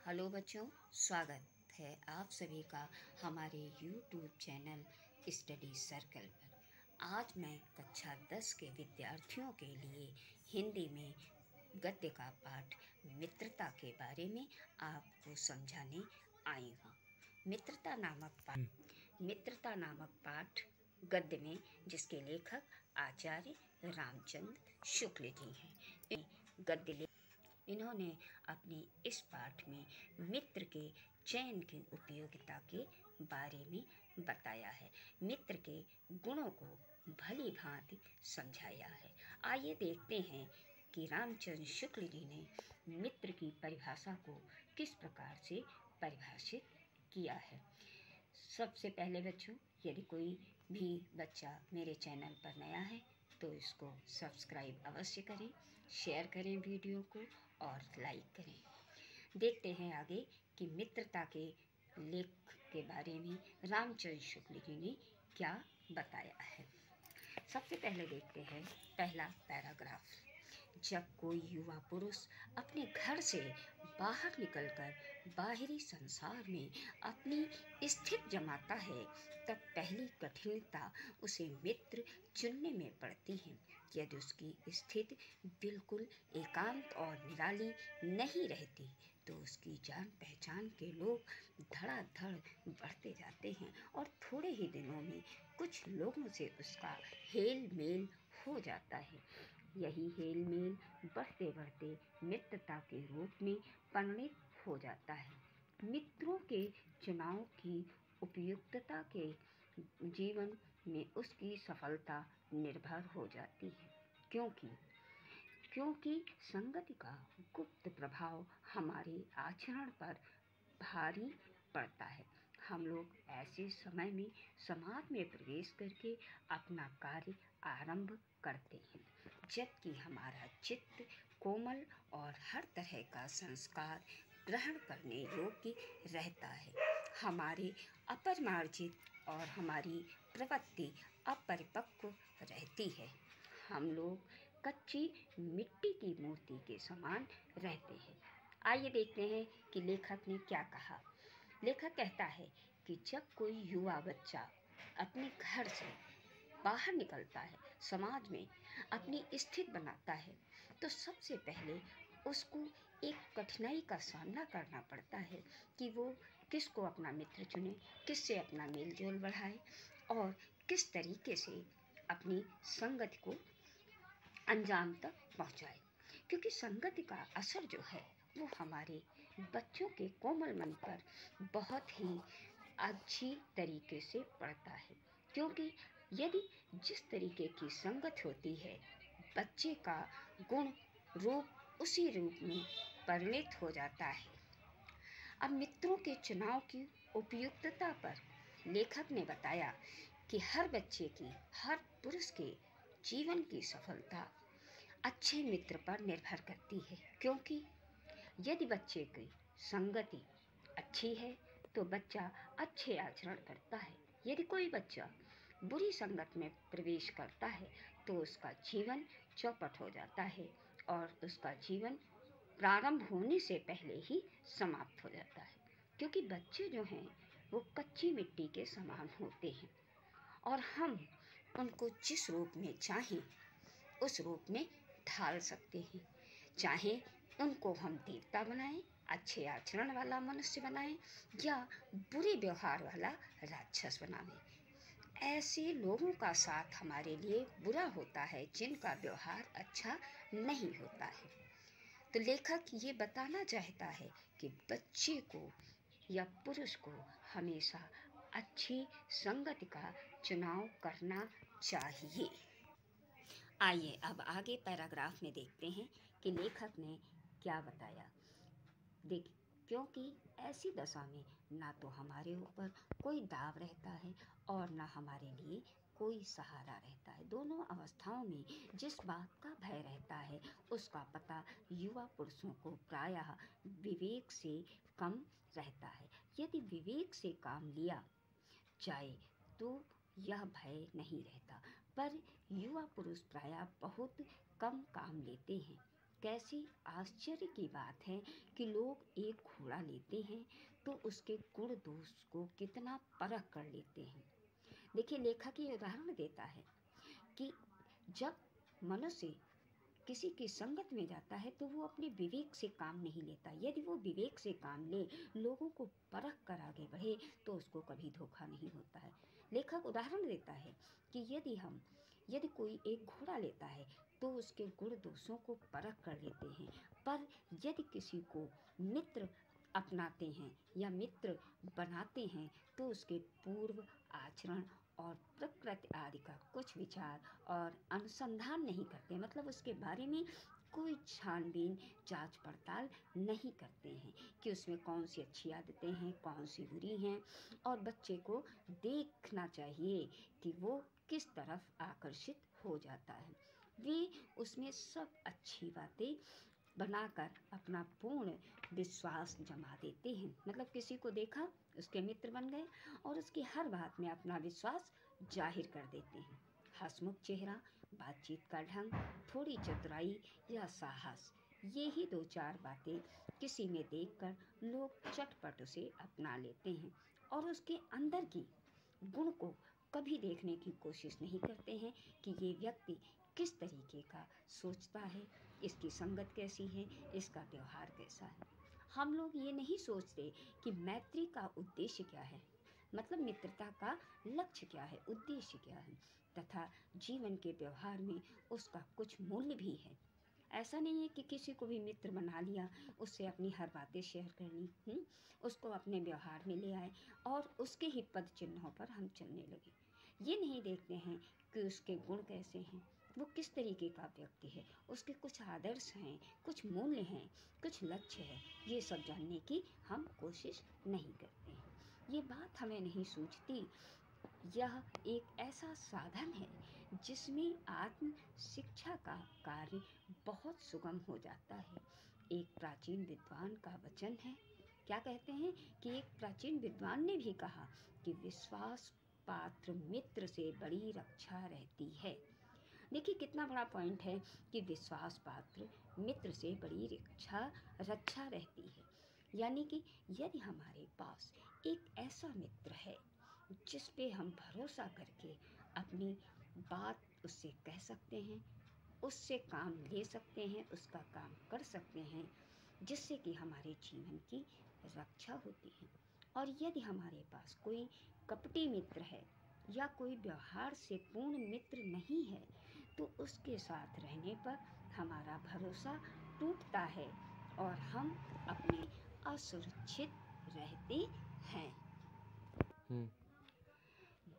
Hello बच्चों, स्वागत है आप सभी का हमारे YouTube चैनल स्टडी सर्कल पर। आज मैं कक्षा 10 के विद्यार्थियों के लिए हिंदी में गद्य का पाठ मित्रता के बारे में आपको समझाने आई हूँ। मित्रता नामक पाठ गद्य में जिसके लेखक आचार्य रामचंद्र शुक्ल जी हैं। इन्होंने अपने इस पाठ में मित्र के चयन की उपयोगिता के बारे में बताया है। मित्र के गुणों को भली भांति समझाया है। आइए देखते हैं कि रामचंद्र शुक्ल जी ने मित्र की परिभाषा को किस प्रकार से परिभाषित किया है। सबसे पहले बच्चों, यदि कोई भी बच्चा मेरे चैनल पर नया है तो इसको सब्सक्राइब अवश्य करें, शेयर करें वीडियो को और लाइक करें। देखते हैं आगे कि मित्रता के लेख के बारे में रामचंद्र शुक्ल जी ने क्या बताया है। सबसे पहले देखते हैं पहला पैराग्राफ। जब कोई युवा पुरुष अपने घर से बाहर निकलकर बाहरी संसार में अपनी स्थिति जमाता है तब पहली कठिनता उसे मित्र चुनने में पड़ती है। यदि उसकी स्थिति बिल्कुल एकांत और निराली नहीं रहती तो उसकी जान पहचान के लोग धड़ाधड़ बढ़ते जाते हैं और थोड़े ही दिनों में कुछ लोगों से उसका हेल मेल हो जाता है। यही हेल मेल बढ़ते बढ़ते मित्रता के रूप में परिणित हो जाता है। मित्रों के चुनाव की उपयुक्तता के जीवन में उसकी सफलता निर्भर हो जाती है, क्योंकि संगति का गुप्त प्रभाव हमारे आचरण पर भारी पड़ता है। हम लोग ऐसे समय में समाज में प्रवेश करके अपना कार्य आरंभ करते हैं, जबकि हमारा चित्त कोमल और हर तरह का संस्कार ग्रहण करने योग्य रहता है। हमारे अपरिमार्जित और हमारी प्रवृत्ति अपरिपक्व रहती है। हम लोग कच्ची मिट्टी की मूर्ति के समान रहते हैं। आइए देखते हैं कि लेखक ने क्या कहा। लेखक कहता है कि जब कोई युवा बच्चा अपने घर से बाहर निकलता है, समाज में अपनी स्थिति बनाता है, तो सबसे पहले उसको एक कठिनाई का सामना करना पड़ता है कि वो किसको अपना मित्र चुने, किससे अपना मेल जोल बढ़ाए और किस तरीके से अपनी संगति को अंजाम तक पहुंचाए। क्योंकि संगति का असर जो है वो हमारे बच्चों के कोमल मन पर बहुत ही अच्छी तरीके से पड़ता है। क्योंकि यदि जिस तरीके की संगत होती है, बच्चे का गुण रूप उसी रूप में परिणित हो जाता है। अब मित्रों के चुनाव की उपयुक्तता पर लेखक ने बताया कि हर बच्चे की, हर पुरुष के जीवन की सफलता अच्छे मित्र पर निर्भर करती है। क्योंकि यदि बच्चे की संगति अच्छी है तो बच्चा अच्छे आचरण करता है। यदि कोई बच्चा बुरी संगत में प्रवेश करता है तो उसका जीवन चौपट हो जाता है और उसका जीवन प्रारंभ होने से पहले ही समाप्त हो जाता है। क्योंकि बच्चे जो हैं वो कच्ची मिट्टी के समान होते हैं और हम उनको जिस रूप में चाहें उस रूप में ढाल सकते हैं। चाहे उनको हम देवता बनाएं, अच्छे आचरण वाला मनुष्य बनाएं या बुरे व्यवहार वाला राक्षस बनाएं। ऐसे लोगों का साथ हमारे लिए बुरा होता है जिनका व्यवहार अच्छा नहीं होता है। तो लेखक ये बताना चाहता है कि बच्चे को या पुरुष को हमेशा अच्छी संगति का चुनाव करना चाहिए। आइए अब आगे पैराग्राफ में देखते हैं कि लेखक ने क्या बताया। क्योंकि ऐसी दशा में ना तो हमारे ऊपर कोई दाव रहता है और ना हमारे लिए कोई सहारा रहता है। दोनों अवस्थाओं में जिस बात का भय रहता है उसका पता युवा पुरुषों को प्रायः विवेक से कम रहता है। यदि विवेक से काम लिया जाए तो यह भय नहीं रहता, पर युवा पुरुष प्रायः बहुत कम काम लेते हैं। कैसी आश्चर्य की बात है कि लोग एक घोड़ा लेते हैं तो उसके गुण दोष को कितना परख कर लेते हैं। देखिए, लेखक ये उदाहरण देता है कि जब मनुष्य किसी की संगत में जाता है तो वो अपने विवेक से काम नहीं लेता। यदि वो विवेक से काम ले, लोगों को परख कर आगे बढ़े, तो उसको कभी धोखा नहीं होता है। लेखक उदाहरण देता है कि यदि कोई एक घोड़ा लेता है तो उसके गुण दोषों को परख कर लेते हैं, पर यदि किसी को मित्र अपनाते हैं या मित्र बनाते हैं तो उसके पूर्व आचरण और प्रकृति आदि का कुछ विचार और अनुसंधान नहीं करते, मतलब उसके बारे में कोई छानबीन जांच पड़ताल नहीं करते हैं कि उसमें कौन सी अच्छी आदतें हैं, कौन सी बुरी हैं। और बच्चे को देखना चाहिए कि वो किस तरफ आकर्षित हो जाता है। वे उसमें सब अच्छी बातें बनाकर अपना पूर्ण विश्वास जमा देते हैं, मतलब किसी को देखा, उसके मित्र बन गए और उसकी हर बात में अपना विश्वास जाहिर कर देते हैं। हंसमुख चेहरा, बातचीत का ढंग, थोड़ी चतुराई या साहस, ये ही दो चार बातें किसी में देखकर लोग चटपट उसे अपना लेते हैं और उसके अंदर की गुण को कभी देखने की कोशिश नहीं करते हैं कि ये व्यक्ति किस तरीके का सोचता है, इसकी संगत कैसी है, इसका व्यवहार कैसा है। हम लोग ये नहीं सोचते कि मैत्री का उद्देश्य क्या है, मतलब मित्रता का लक्ष्य क्या है, उद्देश्य क्या है, तथा जीवन के व्यवहार में उसका कुछ मूल्य भी है। ऐसा नहीं है कि किसी को भी मित्र बना लिया, उससे अपनी हर बातें शेयर कर ली, उसको अपने व्यवहार में ले आए और उसके ही पद चिन्हों पर हम चलने लगे। ये नहीं देखते हैं कि उसके गुण कैसे हैं, वो किस तरीके का व्यक्ति है, उसके कुछ आदर्श हैं, कुछ मूल्य हैं, कुछ लक्ष्य है। ये सब जानने की हम कोशिश नहीं करते हैं। ये बात हमें नहीं सूझती। यह एक ऐसा साधन है जिसमें आत्म शिक्षा का कार्य बहुत सुगम हो जाता है। एक प्राचीन विद्वान का वचन है, क्या कहते हैं कि एक प्राचीन विद्वान ने भी कहा कि विश्वास पात्र मित्र से बड़ी रक्षा रहती है। देखिए कितना बड़ा पॉइंट है कि विश्वास पात्र मित्र से बड़ी रक्षा रहती है। यानी कि यदि हमारे पास एक ऐसा मित्र है जिस पे हम भरोसा करके अपनी बात उससे कह सकते हैं, उससे काम ले सकते हैं, उसका काम कर सकते हैं, जिससे कि हमारे जीवन की रक्षा होती है। और यदि हमारे पास कोई कपटी मित्र है या कोई व्यवहार से पूर्ण मित्र नहीं है तो उसके साथ रहने पर हमारा भरोसा टूटता है और हम अपने असुरक्षित रहते हैं। हम्म।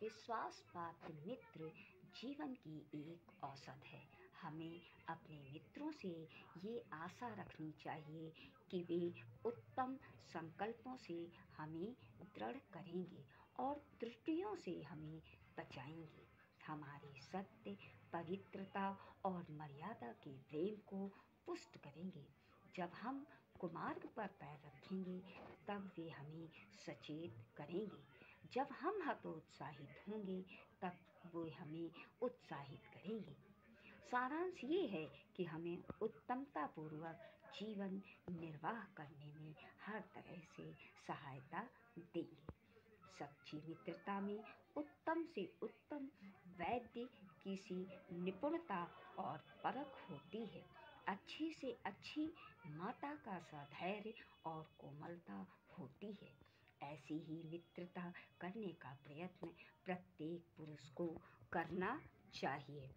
विश्वास पात्र मित्र जीवन की एक औसत है। हमें अपने मित्रों से ये आशा रखनी चाहिए कि वे उत्तम संकल्पों से हमें दृढ़ करेंगे और त्रुटियों से हमें बचाएंगे, हमारी सत्य, पवित्रता और मर्यादा के प्रेम को पुष्ट करेंगे। जब हम कुमार्ग पर पैर रखेंगे तब वे हमें सचेत करेंगे, जब हम हतोत्साहित होंगे तब वो हमें उत्साहित करेंगे। सारांश ये है कि हमें उत्तमता पूर्वक जीवन निर्वाह करने में हर तरह से सहायता देंगे। सच्ची मित्रता में उत्तम से उत्तम वैद्य किसी निपुणता और परख होती है। अच्छी से अच्छी माता का सधैर्य और कोमलता होती है। ऐसी ही मित्रता करने का प्रयत्न प्रत्येक पुरुष को करना चाहिए।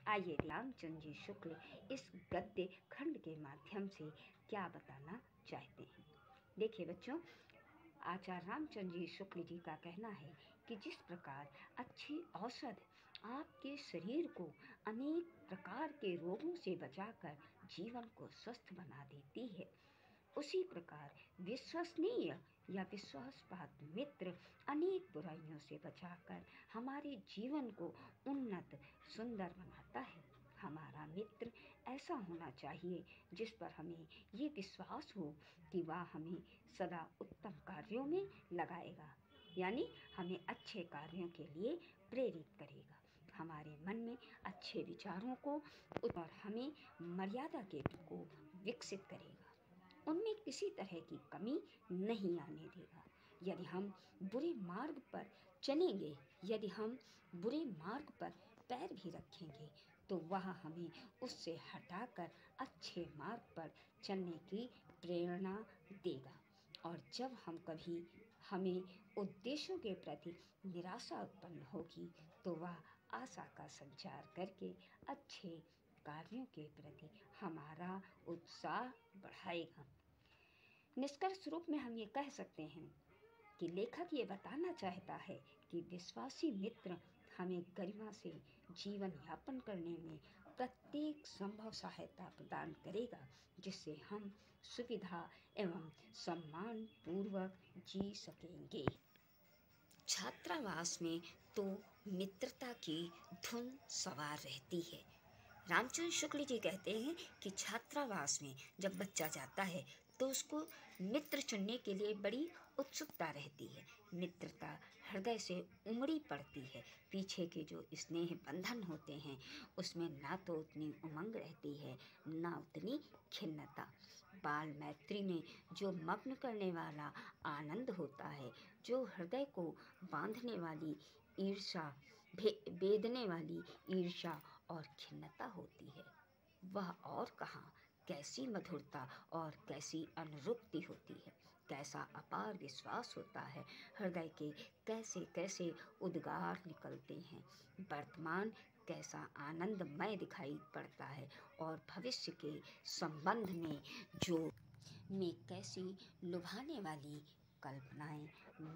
आइए रामचंद्र जी शुक्ल इस गद्य खंड के माध्यम से क्या बताना चाहते हैं। देखिए बच्चों, आचार्य रामचंद्र जी शुक्ल जी का कहना है कि जिस प्रकार अच्छी औषध आपके शरीर को अनेक प्रकार के रोगों से बचाकर जीवन को स्वस्थ बना देती है, उसी प्रकार विश्वसनीय या विश्वासपात्र मित्र अनेक बुराइयों से बचाकर हमारे जीवन को उन्नत सुंदर बनाता है। हमारा मित्र ऐसा होना चाहिए जिस पर हमें ये विश्वास हो कि वह हमें सदा उत्तम कार्यों में लगाएगा, यानी हमें अच्छे कार्यों के लिए प्रेरित करेगा। हमारे मन में अच्छे विचारों को और हमें मर्यादा के को विकसित करेगा। उनमें किसी तरह की कमी नहीं आने देगा। यदि हम बुरे मार्ग पर चलेंगे, यदि हम बुरे मार्ग पर पैर भी रखेंगे, तो वह हमें उससे हटाकर अच्छे मार्ग पर चलने की प्रेरणा देगा। और जब हम कभी हमें उद्देश्यों के प्रति निराशा उत्पन्न होगी, तो वह आशा का संचार करके अच्छे कार्यों के प्रति हमारा उत्साह बढ़ाएगा। निष्कर्ष रूप में हम ये कह सकते हैं कि लेखक ये बताना चाहता है कि विश्वासी मित्र हमें गरिमा से जीवन यापन करने में प्रत्येक संभव सहायता प्रदान करेगा, जिससे हम सुविधा एवं सम्मान पूर्वक जी सकेंगे। छात्रावास में तो मित्रता की धुन सवार रहती है। रामचंद्र शुक्ल जी कहते हैं कि छात्रावास में जब बच्चा जाता है तो उसको मित्र चुनने के लिए बड़ी उत्सुकता रहती है। मित्रता हृदय से उमड़ी पड़ती है। पीछे के जो स्नेह बंधन होते हैं उसमें ना तो उतनी उमंग रहती है, ना उतनी खिन्नता। बाल मैत्री में जो मग्न करने वाला आनंद होता है, जो हृदय को बांधने वाली ईर्षा, बेदने वाली ईर्षा और खिन्नता होती है, वह और कहाँ। कैसी मधुरता और कैसी अनुरक्ति होती है, कैसा अपार विश्वास होता है, हृदय के कैसे कैसे उद्गार निकलते हैं। वर्तमान कैसा आनंदमय दिखाई पड़ता है और भविष्य के संबंध में कैसी लुभाने वाली कल्पनाएं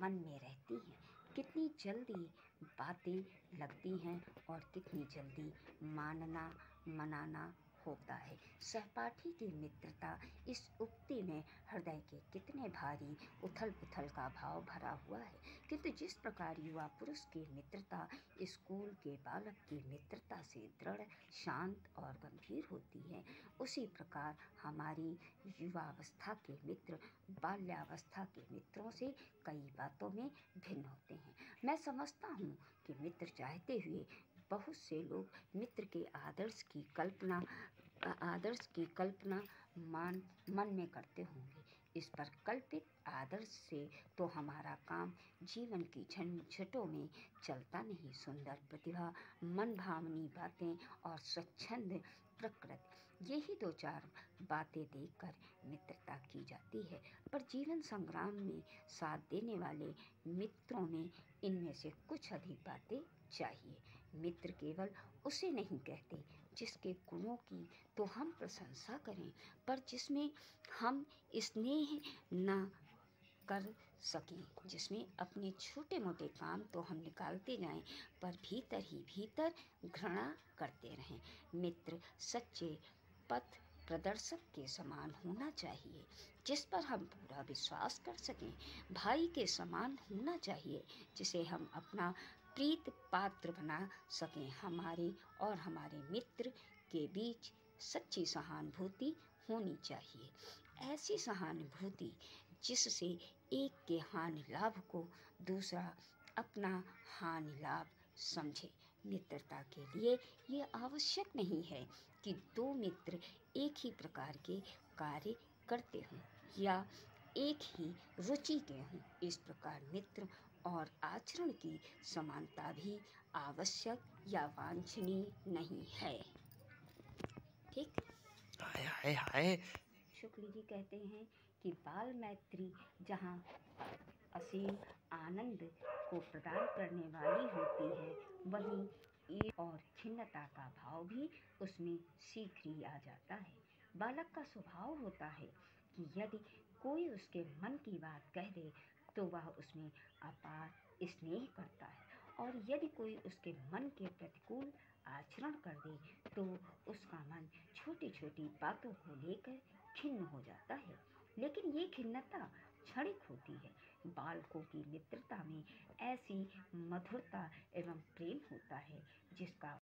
मन में रहती हैं। कितनी जल्दी बातें लगती हैं और कितनी जल्दी मानना मनाना होता है। सहपाठी की मित्रता, इस उक्ति में हृदय के कितने भारी उथल पुथल का भाव भरा हुआ है। किंतु जिस प्रकार युवा पुरुष की मित्रता स्कूल के बालक की मित्रता से दृढ़, शांत और गंभीर होती है, उसी प्रकार हमारी युवावस्था के मित्र बाल्यावस्था के मित्रों से कई बातों में भिन्न होते हैं। मैं समझता हूँ कि मित्र चाहते हुए बहुत से लोग मित्र के आदर्श की कल्पना मन में करते होंगे। इस पर कल्पित आदर्श से तो हमारा काम जीवन की झंझटों में चलता नहीं। सुंदर प्रतिभा, मन भावनी बातें और स्वच्छंद प्रकृति, यही दो चार बातें देखकर मित्रता की जाती है। पर जीवन संग्राम में साथ देने वाले मित्रों में इनमें से कुछ अधिक बातें चाहिए। मित्र केवल उसे नहीं कहते जिसके गुणों की तो हम प्रशंसा करें, पर जिसमें हम स्नेह न कर सकें, जिसमें अपने छोटे मोटे काम तो हम निकालते जाएं, पर भीतर ही भीतर घृणा करते रहें। मित्र सच्चे पथ प्रदर्शक के समान होना चाहिए, जिस पर हम पूरा विश्वास कर सकें। भाई के समान होना चाहिए, जिसे हम अपना प्रीत पात्र बना सकें। हमारे और हमारे मित्र के बीच सच्ची सहानुभूति होनी चाहिए, ऐसी सहानुभूति जिससे एक के हानि लाभ को दूसरा अपना हानि लाभ समझे। मित्रता के लिए ये आवश्यक नहीं है कि दो मित्र एक ही प्रकार के कार्य करते हों या एक ही रुचि के हों। इस प्रकार मित्र और आचरण की समानता भी आवश्यक या वांछनीय नहीं है। ठीक। हाय हाय हाय। शुक्ल जी कहते हैं कि बाल मैत्री जहाँ असीम आनंद को प्रदान करने वाली होती है, वहीं ईर्ष्या और खिन्नता का भाव भी उसमें शीघ्र ही आ जाता है। बालक का स्वभाव होता है कि यदि कोई उसके मन की बात कह दे तो वह उसमें अपार स्नेह करता है, और यदि कोई उसके मन के प्रतिकूल आचरण कर दे तो उसका मन छोटी छोटी बातों को लेकर खिन्न हो जाता है। लेकिन ये खिन्नता क्षणिक होती है। बालकों की मित्रता में ऐसी मधुरता एवं प्रेम होता है जिसका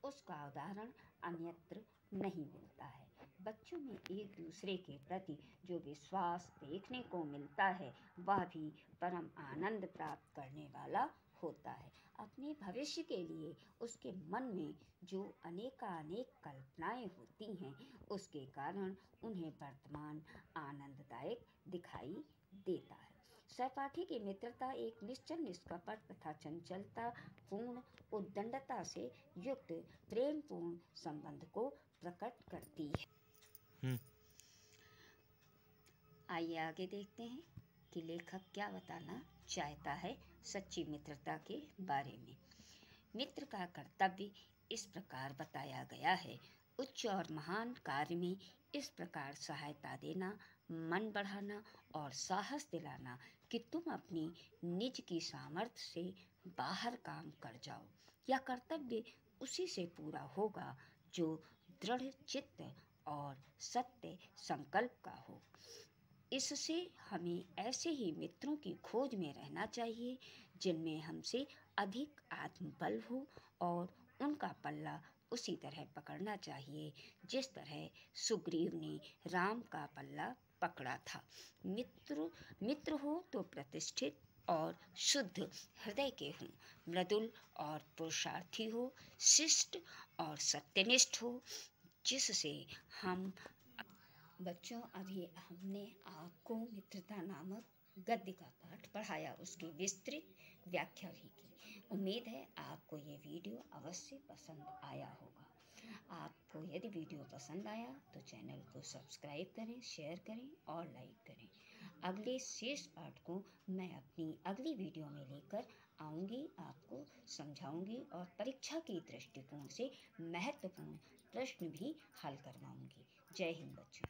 उसका उदाहरण अन्यत्र नहीं मिलता है। बच्चों में एक दूसरे के प्रति जो विश्वास देखने को मिलता है, वह भी परम आनंद प्राप्त करने वाला होता है। अपने भविष्य के लिए उसके मन में जो अनेकानेक कल्पनाएं होती हैं, उसके कारण उन्हें वर्तमान आनंददायक दिखाई देता है। सहपाठी की मित्रता एक निश्चल, निष्कपट तथा चंचलता पूर्ण उद्दंडता से युक्त प्रेमपूर्ण संबंध को प्रकट करती है। हम्म। आइए आगे देखते हैं कि लेखक क्या बताना चाहता है सच्ची मित्रता के बारे में। मित्र का कर्तव्य इस प्रकार बताया गया है। उच्च और महान कार्य में इस प्रकार सहायता देना, मन बढ़ाना और साहस दिलाना कि तुम अपनी निज की सामर्थ्य से बाहर काम कर जाओ। यह कर्तव्य उसी से पूरा होगा जो दृढ़ चित्त और सत्य संकल्प का हो। इससे हमें ऐसे ही मित्रों की खोज में रहना चाहिए जिनमें हमसे अधिक आत्मबल हो, और उनका पल्ला उसी तरह पकड़ना चाहिए जिस तरह सुग्रीव ने राम का पल्ला पकड़ा था। मित्र हो तो प्रतिष्ठित और शुद्ध हृदय के हों, मृदुल और पुरुषार्थी हो, शिष्ट और सत्यनिष्ठ हो, जिससे हम बच्चों अभी हमने आपको मित्रता नामक गद्य का पाठ पढ़ाया, उसकी विस्तृत व्याख्या भी की। उम्मीद है आपको ये वीडियो अवश्य पसंद आया होगा। आपको यदि वीडियो पसंद आया तो चैनल को सब्सक्राइब करें, शेयर करें और लाइक करें। अगले शेष पाठ को मैं अपनी अगली वीडियो में लेकर आऊँगी, आपको समझाऊँगी और परीक्षा की दृष्टिकोण से महत्वपूर्ण प्रश्न भी हल करवाऊँगी। जय हिंद बच्चों।